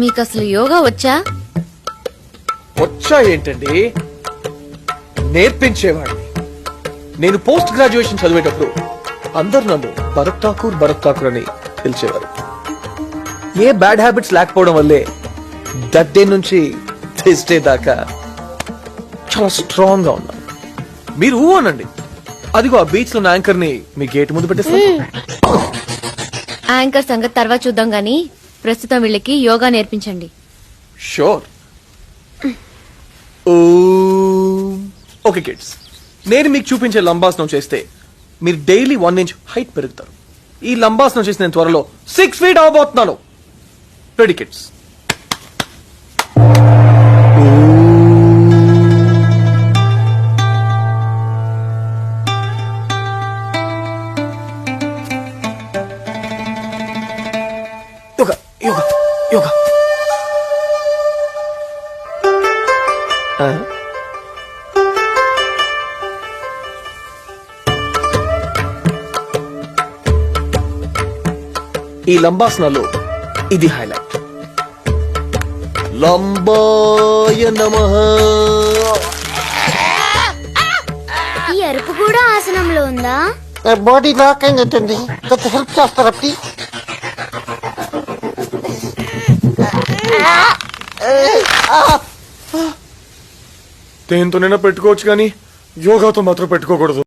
మీకు అసలు యోగా వచ్చా? వచ్చా ఏంటండి, నేర్పించేవాడిని. నేను పోస్ట్ గ్రాడ్యుయేషన్ చదివేటప్పుడు అందరు నన్ను భరత్ ఠాకూర్ అని పిలిచేవారు. ఏ బ్యాడ్ హ్యాబిట్స్ లేకపోవడం వల్లే దట్ డే నుంచి దిస్ డే దాకా చాలా స్ట్రాంగ్ గా ఉన్నాను. మీరు అనండి, అదిగో ఆ బీచ్ లో యాంకర్ ని మీ గేట్ ముందు పెట్టేస్తాను. యాంకర్ సంగతి తర్వాత చూద్దాం గానీ ప్రస్తుతం వీళ్ళకి యోగా నేర్పించండి. షూర్. ఓకే కిడ్స్, నేను మీకు చూపించే లంబాసనం చేస్తే మీరు డైలీ 1 ఇంచ్ హైట్ పెరుగుతారు. ఈ లంబాసనం చేసి నేను త్వరలో 6 feet అవ్వబోతున్నాను. Ready kids? యోగా యోగా యోగా. ఈ లంబాసనాలు ఇది హైలైట్. లంబాయ నమః. ఈ అరుపు కూడా ఆసనంలో ఉందా? బాడీ లాక్ అయినట్టుంది, కొంచెం హెల్ప్ చేస్తారా ప్లీజ్? దేంతోనైనా పెట్టుకోవచ్చు కానీ యోగాతో మాత్రం పెట్టుకోకూడదు.